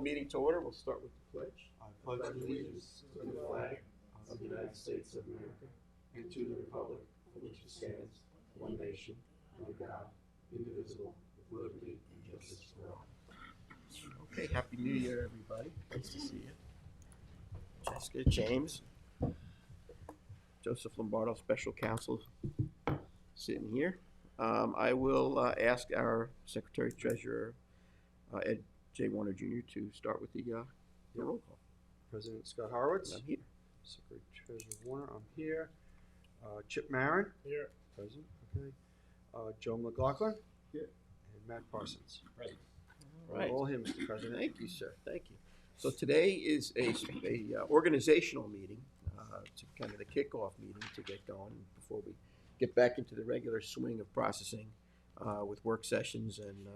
meeting to order. We'll start with the pledge. I pledge allegiance to the flag of the United States of America and to the republic for which it stands, one nation, under God, indivisible, with liberty and justice for all. Okay, Happy New Year, everybody. Nice to see you. Jessica, James, Joseph Lombardo, Special Counsel, sitting here. I will ask our Secretary Treasurer, Ed J. Warner Jr. to start with the roll call. President Scott Horowitz. I'm here. Secretary Treasurer Warner, I'm here. Chip Marin. Here. Present. Okay. Joe McLaughlin. Here. And Matt Parsons. Present. All right. All here, Mr. President. Thank you, sir. Thank you. So today is a organizational meeting, to kind of the kickoff meeting to get going before we get back into the regular swing of processing with work sessions and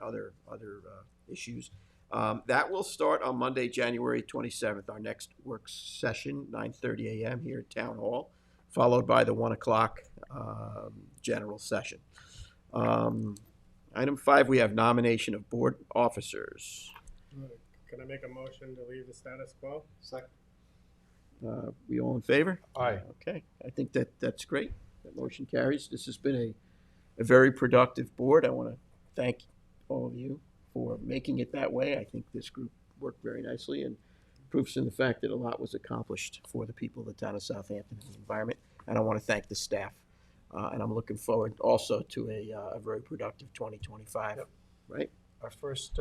other issues. That will start on Monday, January 27th, our next work session, 9:30 a.m. here at Town Hall, followed by the 1 o'clock general session. Item 5, we have nomination of board officers. Can I make a motion to leave the status quo? Second. We all in favor? Aye. Okay, I think that's great. That motion carries. This has been a very productive board. I want to thank all of you for making it that way. I think this group worked very nicely and proofs in the fact that a lot was accomplished for the people of the town of Southampton and the environment. And I want to thank the staff. And I'm looking forward also to a very productive 2025. Yep. Right? Our first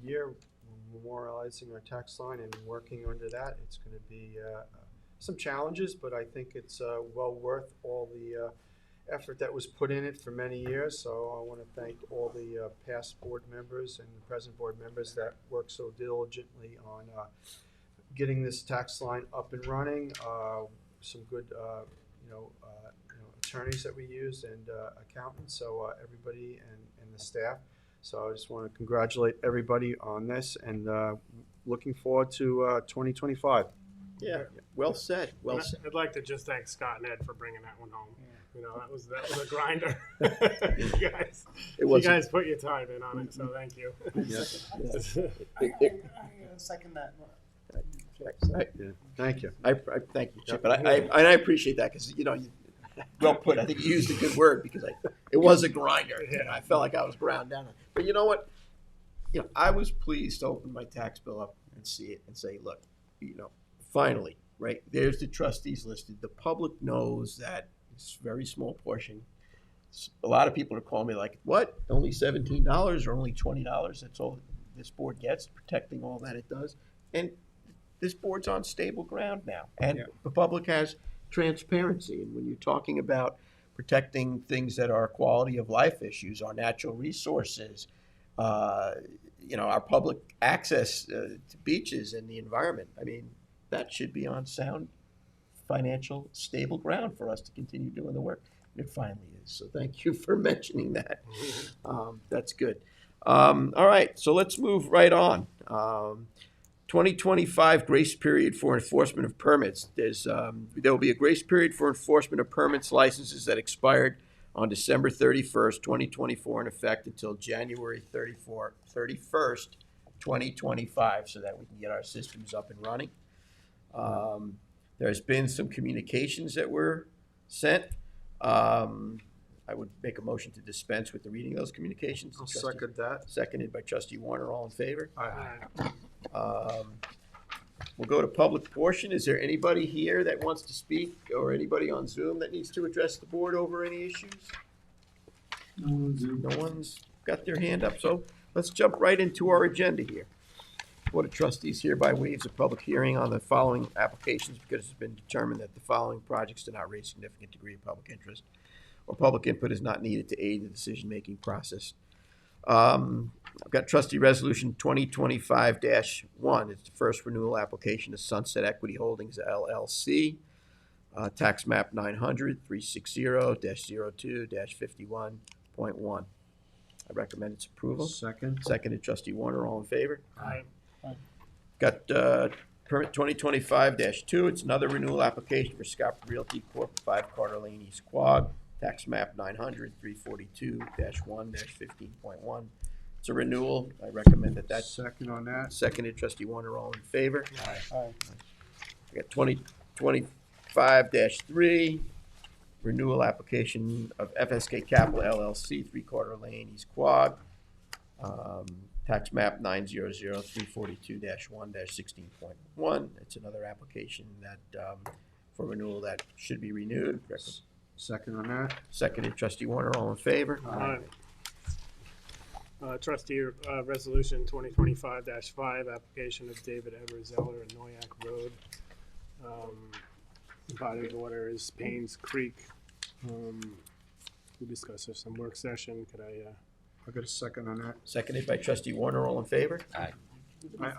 year memorializing our tax line and working under that. It's going to be some challenges, but I think it's well worth all the effort that was put in it for many years. So I want to thank all the past board members and the present board members that worked so diligently on getting this tax line up and running. Some good, attorneys that we used and accountants. So everybody and the staff. So I just want to congratulate everybody on this and looking forward to 2025. Yeah. Well said. Well said. I'd like to just thank Scott and Ed for bringing that one home. You know, that was a grinder. You guys put your time in on it, so thank you. Yes. I second that. Thank you. I thank you, Chip, and I appreciate that because well put. I think you used a good word because it was a grinder. I felt like I was ground down. But you know what? I was pleased to open my tax bill up and see it and say, look, finally, right? There's the trustees listed. The public knows that it's a very small portion. A lot of people are calling me like, what? Only $17 or only $20? That's all this board gets, protecting all that it does. And this board's on stable ground now. And the public has transparency. And when you're talking about protecting things that are quality of life issues, our natural resources, our public access to beaches and the environment, I mean, that should be on sound financial stable ground for us to continue doing the work. It finally is. So thank you for mentioning that. That's good. All right, so let's move right on. 2025 grace period for enforcement of permits. There will be a grace period for enforcement of permits licenses that expired on December 31st, 2024, in effect until January 31st, 2025, so that we can get our systems up and running. There's been some communications that were sent. I would make a motion to dispense with the reading of those communications. I'll second that. Seconded by Trustee Warner. All in favor? Aye. We'll go to public portion. Is there anybody here that wants to speak or anybody on Zoom that needs to address the board over any issues? No one's got their hand up, so let's jump right into our agenda here. Board of Trustees hereby waives a public hearing on the following applications because it's been determined that the following projects do not raise significant degree of public interest or public input is not needed to aid the decision-making process. I've got Trustee Resolution 2025-1. It's the first renewal application of Sunset Equity Holdings, LLC. Tax map 900 360-02-51.1. I recommend its approval. Seconded, Trustee Warner. All in favor? Aye. Got permit 2025-2. It's another renewal application for Scott Realty Corp. 5 Carter Lane, East Quogue. Tax map 900 342-1-15.1. It's a renewal. I recommend that that's Second on that. seconded. Trustee Warner, all in favor? Aye. I got 2025-3, renewal application of FSK Capital LLC, 3-Quarter Lane, East Quogue. Tax map 900-342-1-16.1. It's another application that, for renewal that should be renewed. Second on that. Seconded. Trustee Warner, all in favor? Aye. Trustee, resolution 2025-5, application of David Edward Zeller at Noyak Road. Body of water is Paynes Creek. We discussed this in work session. Could I, I'll get a second on that. Seconded by Trustee Warner, all in favor?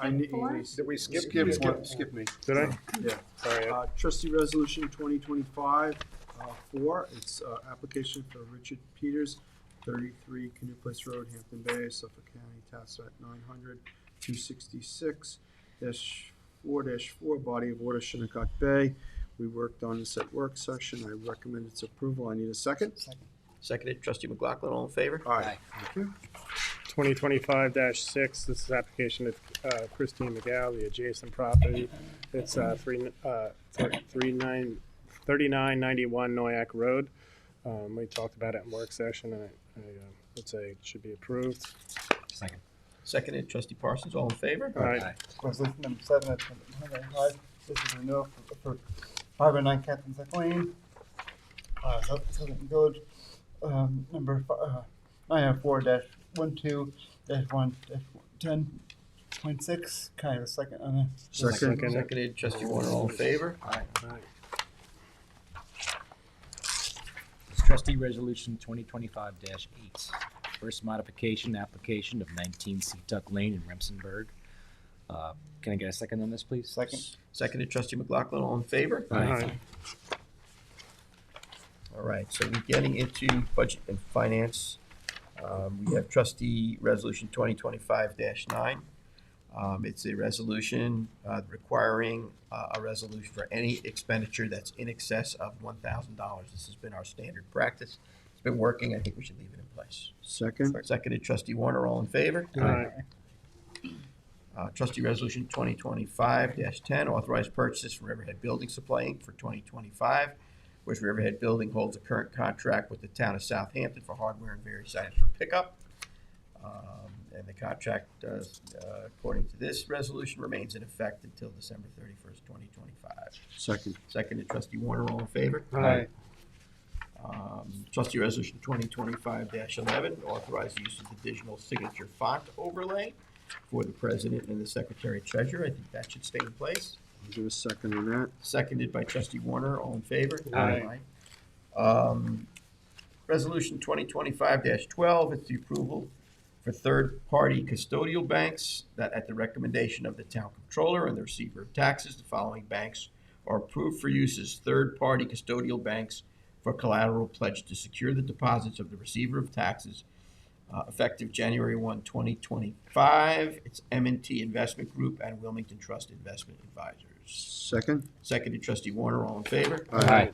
I need. Did we skip? Skip me. did I? Yeah. Sorry. Trustee resolution 2025, 4, it's application for Richard Peters, 33 Canoe Place Road, Hampton Bay, Suffolk County, tax at 900-266-4-4, body of water, Shinnecock Bay. We worked on this at work session. I recommend its approval. I need a second. Seconded. Trustee McLaughlin, all in favor? Aye. Thank you. 2025-6, this is application of Christine McGow, the adjacent property. It's 3991 Noyak Road. We talked about it in work session, and I would say it should be approved. Seconded. Trustee Parsons, all in favor? Aye. Resolution number 7 at 105. This is renewal for 509 Captain's Lane. Southampton Village, number 904-12-1-10.6. Can I have a second on that? Second. Seconded. Trustee Warner, all in favor? Aye. Trustee Resolution 2025-8. First modification application of 19 Seatuck Lane in Remsenburg. Can I get a second on this, please? Second. Seconded. Trustee McLaughlin, all in favor? Aye. All right, so we're getting into budget and finance. We have trustee resolution 2025-9. It's a resolution requiring a resolution for any expenditure that's in excess of $1,000. This has been our standard practice. It's been working. I think we should leave it in place. Second. Seconded. Trustee Warner, all in favor? Aye. Trustee resolution 2025-10, authorized purchases from Riverhead Building Supply Inc. for 2025. Whereas Riverhead Building holds a current contract with the town of Southampton for hardware and various items for pickup. And the contract, according to this resolution, remains in effect until December 31st, 2025. Second. Seconded. Trustee Warner, all in favor? Aye. Trustee resolution 2025-11, authorized use of the digital signature font overlay for the president and the secretary treasurer. I think that should stay in place. I'll give a second on that. Seconded by Trustee Warner, all in favor? Aye. Resolution 2025-12, it's the approval for third-party custodial banks that at the recommendation of the town controller and the receiver of taxes, the following banks are approved for use as third-party custodial banks for collateral pledged to secure the deposits of the receiver of taxes effective January 1, 2025. It's M&T Investment Group and Wilmington Trust Investment Advisors. Second. Seconded. Trustee Warner, all in favor? Aye.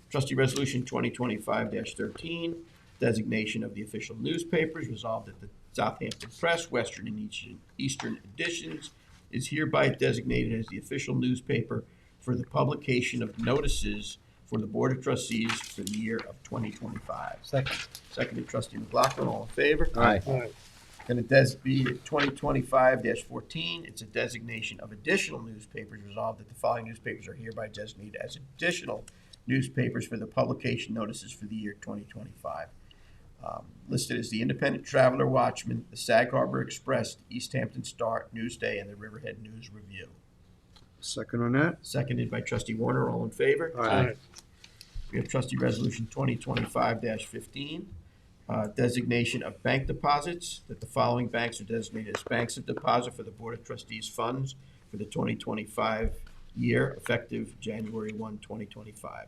Trustee Resolution 2025-13, designation of the official newspapers, resolved that the Southampton Press, Western and Eastern editions, is hereby designated as the official newspaper for the publication of notices for the Board of Trustees for the year of 2025. Second. Seconded. Trustee McLaughlin, all in favor? Aye. Aye. And it be 2025-14, it's a designation of additional newspapers, resolved that the following newspapers are hereby designated as additional newspapers for the publication notices for the year 2025. Listed as the Independent Traveler Watchman, the Sag Harbor Express, the East Hampton Star, Newsday, and the Riverhead News Review. Second on that. Seconded by Trustee Warner, all in favor? Aye. We have Trustee Resolution 2025-15, designation of bank deposits, that the following banks are designated as banks of deposit for the Board of Trustees funds for the 2025 year, effective January 1, 2025.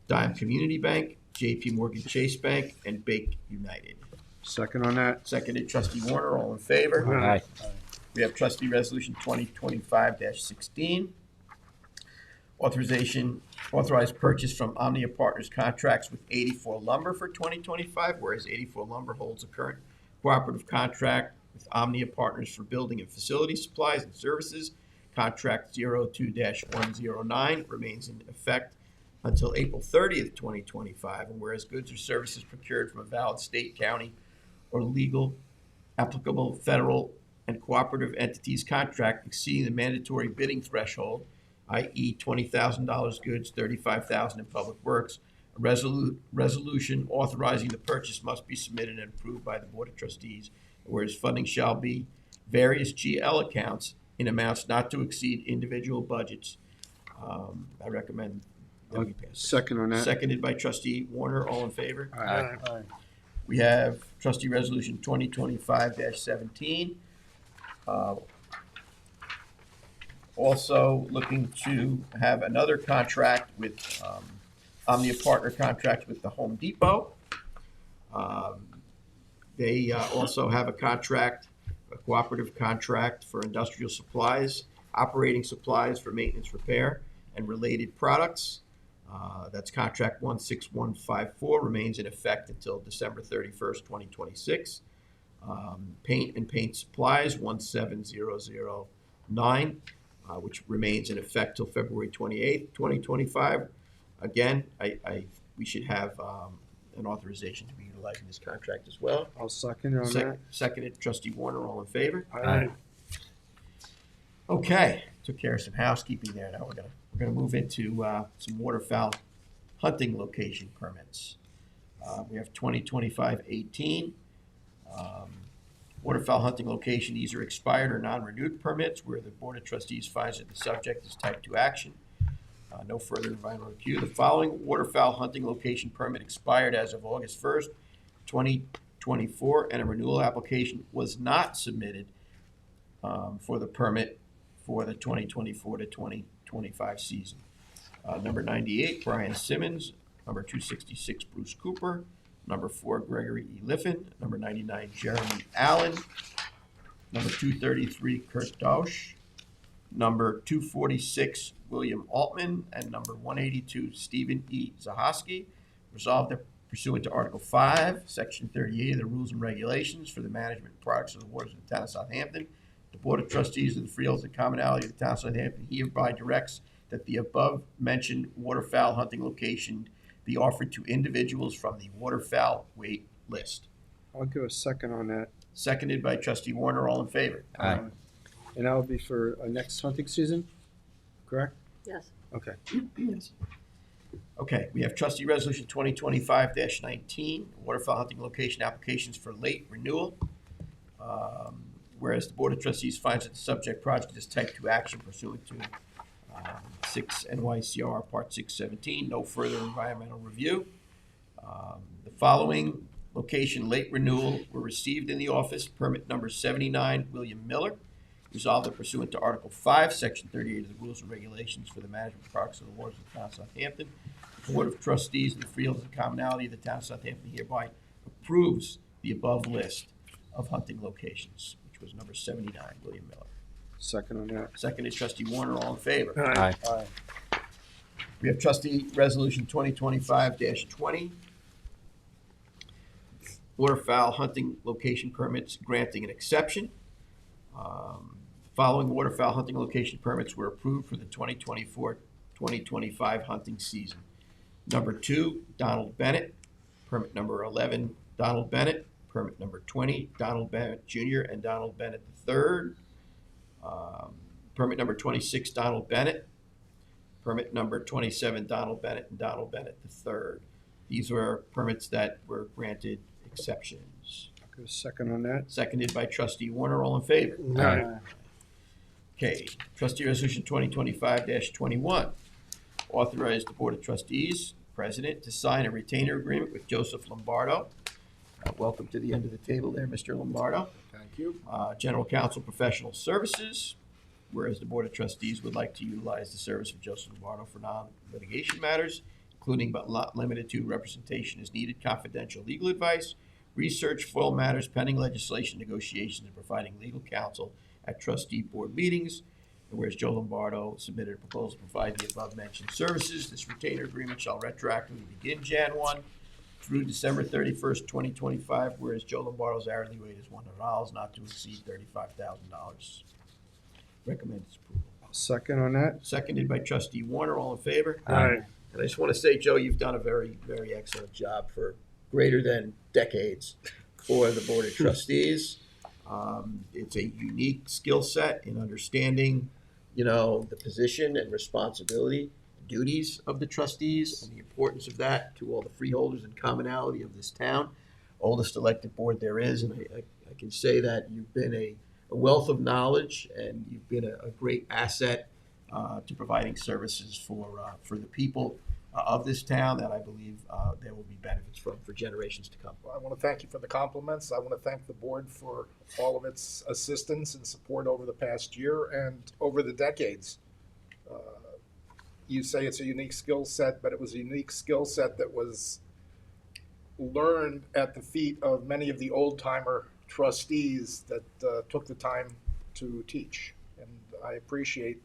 Dime Community Bank, JP Morgan Chase Bank, and Bake United. Second on that. Seconded. Trustee Warner, all in favor? Aye. We have Trustee Resolution 2025-16, authorized purchase from Omnia Partners contracts with 84 Lumber for 2025, whereas 84 Lumber holds a current cooperative contract with Omnia Partners for building and facility supplies and services. Contract 02-109 remains in effect until April 30th, 2025. And whereas goods or services procured from a valid state, county, or legal applicable federal and cooperative entities contract exceeding the mandatory bidding threshold, i.e. $20,000 goods, $35,000 in public works, a resolution authorizing the purchase must be submitted and approved by the Board of Trustees, whereas funding shall be various GL accounts in amounts not to exceed individual budgets. I recommend that we pass. Second on that. Seconded by Trustee Warner. All in favor? Aye. Aye. We have Trustee Resolution 2025-17. Also looking to have another contract with Omnia Partner contract with the Home Depot. They also have a contract, a cooperative contract for industrial supplies, operating supplies for maintenance, repair, and related products. That's contract 16154, remains in effect until December 31st, 2026. Paint and paint supplies 17009, which remains in effect till February 28th, 2025. Again, we should have an authorization to be utilizing this contract as well. I'll second on that. Seconded, Trustee Warner, all in favor? Aye. Okay, took care of some housekeeping there. Now we're gonna move into some waterfowl hunting location permits. We have 2025-18. Waterfowl hunting location, these are expired or non-renewed permits where the Board of Trustees finds that the subject is type 2 action. No further environmental review. The following waterfowl hunting location permit expired as of August 1st, 2024, and a renewal application was not submitted for the permit for the 2024 to 2025 season. Number 98, Brian Simmons. Number 266, Bruce Cooper. Number 4, Gregory E. Liffin. Number 99, Jeremy Allen. Number 233, Kurt Dausch. Number 246, William Altman. And number 182, Stephen E. Zahoski. Resolved that pursuant to Article 5, Section 38 of the Rules and Regulations for the management and products of the waters of the town of Southampton, the Board of Trustees of the Freeholds and Commonalty of the town of Southampton hereby directs that the above-mentioned waterfowl hunting location be offered to individuals from the waterfowl wait list. I'll give a second on that. Seconded by Trustee Warner. All in favor? Aye. And that'll be for next hunting season, correct? Yes. Okay. Yes. Okay, we have Trustee Resolution 2025-19, waterfowl hunting location applications for late renewal. Whereas the Board of Trustees finds that the subject project is type 2 action pursuant to 6 NYCR Part 617, no further environmental review. The following location late renewal were received in the office. Permit number 79, William Miller. Resolved that pursuant to Article 5, Section 38 of the Rules and Regulations for the management of products of the waters of the town of Southampton, the Board of Trustees of the Freeholds and Commonalty of the town of Southampton hereby approves the above list of hunting locations, which was number 79, William Miller. Second on that. Seconded, Trustee Warner. All in favor? Aye. Aye. We have Trustee Resolution 2025-20. Waterfowl hunting location permits granting an exception. Following waterfowl hunting location permits were approved for the 2024-2025 hunting season. Number 2, Donald Bennett. Permit number 11, Donald Bennett. Permit number 20, Donald Bennett Jr. and Donald Bennett III. Permit number 26, Donald Bennett. Permit number 27, Donald Bennett and Donald Bennett III. These were permits that were granted exceptions. I'll give a second on that. Seconded by Trustee Warner. All in favor? Aye. Okay. Trustee Resolution 2025-21. Authorize the Board of Trustees, President, to sign a retainer agreement with Joseph Lombardo. Welcome to the end of the table there, Mr. Lombardo. Thank you. General Counsel Professional Services, whereas the Board of Trustees would like to utilize the service of Joseph Lombardo for non-litigation matters, including but not limited to representation as needed, confidential legal advice, research, FOIL matters, pending legislation, negotiations, and providing legal counsel at trustee board meetings. And whereas Joe Lombardo submitted a proposal to provide the above-mentioned services, this retainer agreement shall retroactively begin Jan 1, through December 31st, 2025, whereas Joe Lombardo's hourly rate is $100, not to exceed $35,000. Recommend its approval. Second on that? Seconded by Trustee Warner. All in favor? Aye. And I just want to say, Joe, you've done a very, very excellent job for greater than decades for the Board of Trustees. It's a unique skill set in understanding, the position and responsibility, duties of the trustees, and the importance of that to all the freeholders and commonality of this town. Oldest elected board there is, and I can say that you've been a wealth of knowledge, and you've been a great asset to providing services for the people of this town that I believe there will be benefits from for generations to come. I want to thank you for the compliments. I want to thank the board for all of its assistance and support over the past year and over the decades. You say it's a unique skill set, but it was a unique skill set that was learned at the feet of many of the old-timer trustees that took the time to teach. And I appreciate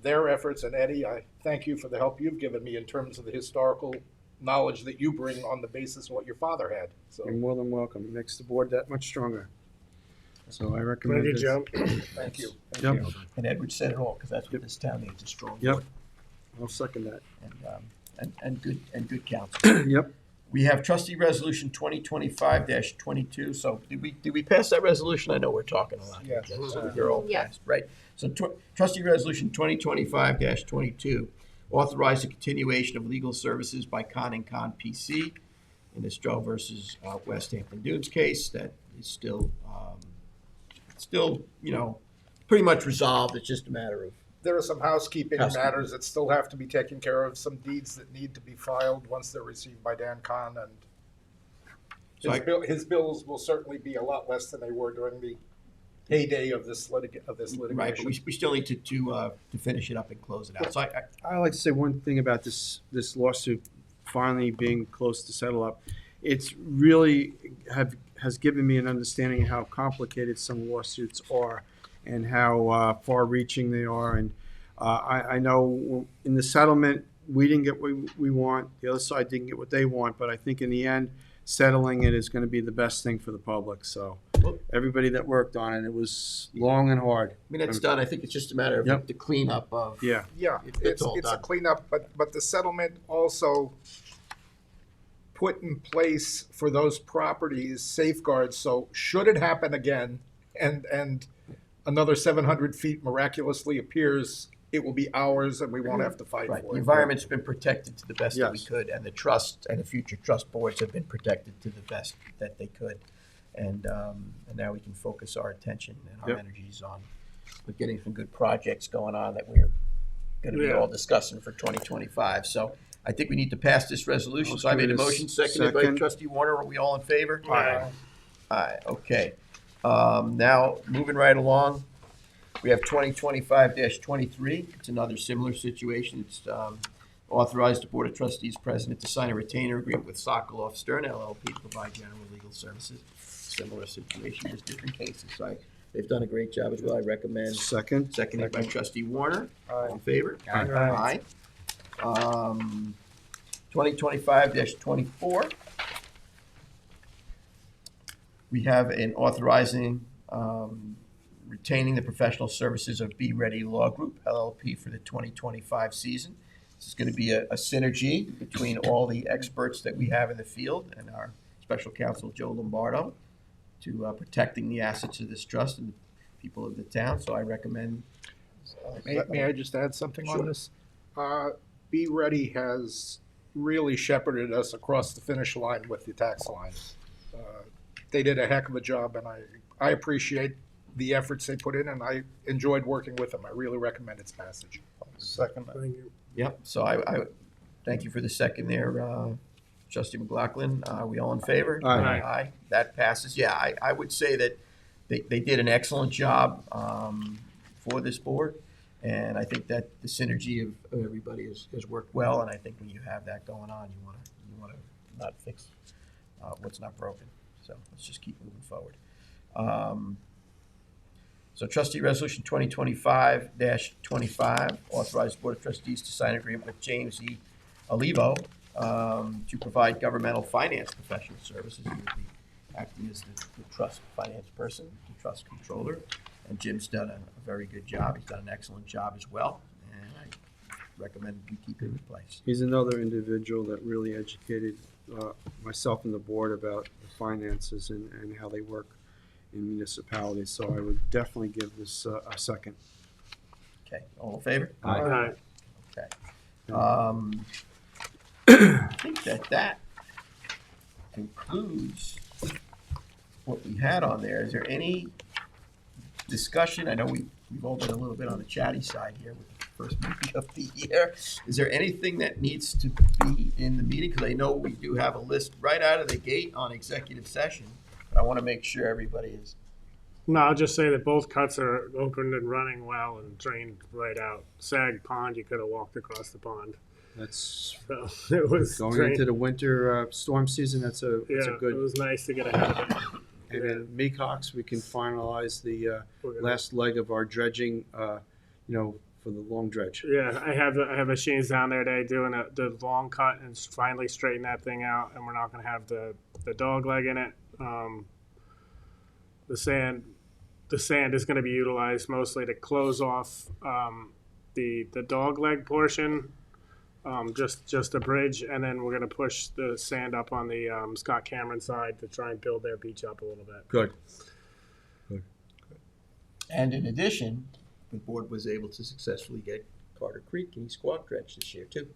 their efforts. And Eddie, I thank you for the help you've given me in terms of the historical knowledge that you bring on the basis of what your father had. So You're more than welcome. It makes the board that much stronger. So I recommend Thank you, this. Joe. thank you. Yep, And Edward said it all, because that's what this town needs, a strong Yep. board I'll second that. and good counsel. Yep. We have trustee resolution 2025-22. So did we pass that resolution? I know we're talking a lot. here, Yes. Jen, so they're all Yeah. passed, right? So trustee resolution 2025-22, authorize the continuation of legal services by Con & Con PC in the Stroh versus West Hampton Dunes case that is still, pretty much resolved. It's just a matter of There are some housekeeping Housekeeping. matters that still have to be taken care of, some deeds that need to be filed once they're received by Dan Kahn, and So his bills will certainly be a lot less than they were during the heyday of this litigation. right, but we still need to finish it up and close it out. So I'd like to say one thing about this lawsuit finally being close to settle up. It's really has given me an understanding of how complicated some lawsuits are and how far-reaching they are. And I know in the settlement, we didn't get what we want. The other side didn't get what they want. But I think in the end, settling it is going to be the best thing for the public. So everybody that worked on it was long and hard. I mean, it's done. I think it's just a matter of Yep. the cleanup of. Yeah. Yeah, It's all it's a done. cleanup, but the settlement also put in place for those properties safeguards, so should it happen again and another 700 feet miraculously appears, it will be ours and we won't have to fight Right, for the it. environment's been protected to the best that we Yes. could, and the trust and the future trust boards have been protected to the best that they could. And now we can focus our attention and our Yep. energies on getting some good projects going on that we're gonna be Yeah. all discussing for 2025. So I think we need to pass this resolution. So I made a motion, seconded by Second. trustee Warner. Are we all in favor? Aye. Aye, okay. Now, moving right along, we have 2025-23. It's another similar situation. It's authorized the Board of Trustees president to sign a retainer agreement with Sokoloff Stern LLP to provide general legal services. Similar situation, just different cases. So they've done a great job as well. I recommend. Second. Seconded by trustee Warner. Aye. All in favor? Aye. Aye. 2025-24. We have an authorizing retaining the professional services of Be Ready Law Group LLP for the 2025 season. This is going to be a synergy between all the experts that we have in the field and our special counsel, Joe Lombardo, to protecting the assets of this trust and the people of the town. So I recommend. May I just add something Sure. on this? Be Ready has really shepherded us across the finish line with the tax line. They did a heck of a job, and I appreciate the efforts they put in, and I enjoyed working with them. I really recommend its passage. Second. Thank you. Yep, so I thank you for the second there, trustee McLaughlin. Are we all in favor? Aye. Aye, that passes. Yeah, I would say that they did an excellent job for this board. And I think that the synergy of everybody has worked well. And I think when you have that going on, you want to not fix what's not broken. So let's just keep moving forward. So trustee resolution 2025-25, authorize Board of Trustees to sign an agreement with James E. Olivo to provide governmental finance professional services. He will be acting as the trust finance person, the trust controller. And Jim's done a very good job. He's done an excellent job as well. And I recommend we keep him in place. He's another individual that really educated myself and the board about the finances and how they work in municipalities. So I would definitely give this a second. Okay, all in favor? Aye. All right. Okay. I think that concludes what we had on there. Is there any discussion? I know we've all been a little bit on the chatty side here with the first meeting of the year. Is there anything that needs to be in the meeting? Because I know we do have a list right out of the gate on executive session, but I want to make sure everybody is. No, I'll just say that both cuts are opened and running well and drained right out. Sag Pond, you could have walked across the pond. That's So it was going drained. into the winter storm season. That's a It good. was nice to get ahead of it. And then Mecox, we can finalize the We're gonna- last leg of our dredging, for the long dredge. Yeah, I have machines down there today doing the long cut and finally straighten that thing out, and we're not going to have the dog leg in it. The sand is going to be utilized mostly to close off the dog leg portion, just a bridge, and then we're going to push the sand up on the Scott Cameron side to try and build their beach up a little bit. Good. And in addition, the board was able to successfully get Carter Creek and East Quogue dredged this year too,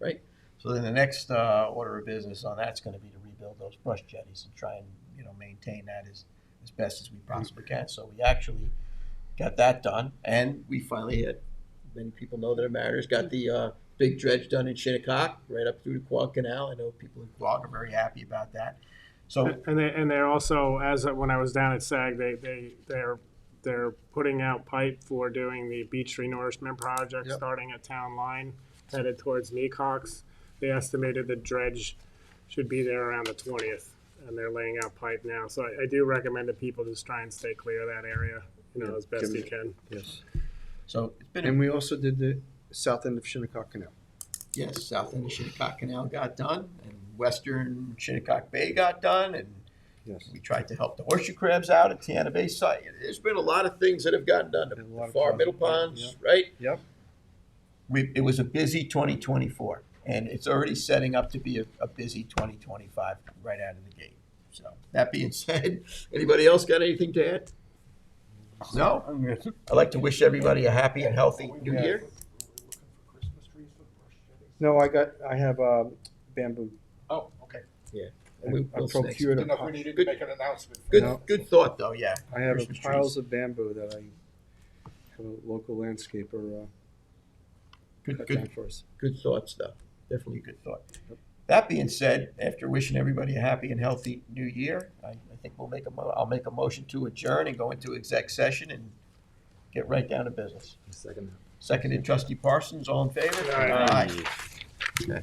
right? So then the next order of business on that's going to be to rebuild those brush jetties and try and maintain that as best as we possibly can. So we actually got that done, and we finally had, many people know that are mariners, got the big dredge done in Shinnecock right up through the Quogue Canal. I know people in Quogue are very happy about that. So And they're also, when I was down at SAG, they're putting out pipe for doing the beach renourishment project, Yep. starting at Town Line, headed towards Mecox. They estimated the dredge should be there around the 20th, and they're laying out pipe now. So I do recommend that people just try and stay clear of that area, as best you can. Yes. so it's been And we also did the south end of Shinnecock Canal. yes, south end of Shinnecock Canal got done, and western Shinnecock Bay got done, and Yes. we tried to help the horseshoe crabs out at Tiana Bay site. There's been a lot of things that have gotten done. And a lot The of far projects, middle ponds, yep. right? Yep. It was a busy 2024, and it's already setting up to be a busy 2025 right out of the gate. So that being said, anybody else got anything to add? No? I'd like to wish everybody a happy and healthy new year. No, I have bamboo. Oh, okay. We'll I snake. procured Didn't know if we needed to Good. make an announcement. Good, No. good thought, though, yeah. I have Christmas piles trees. of bamboo that I have a local landscaper Good, cut good, down for us. good thoughts, though. Definitely a good thought. That being said, after wishing everybody a happy and healthy new year, I think I'll make a motion to adjourn and go into exec session and get right down to business. Second. Seconded, Trustee Parsons, all in favor? Aye. Okay.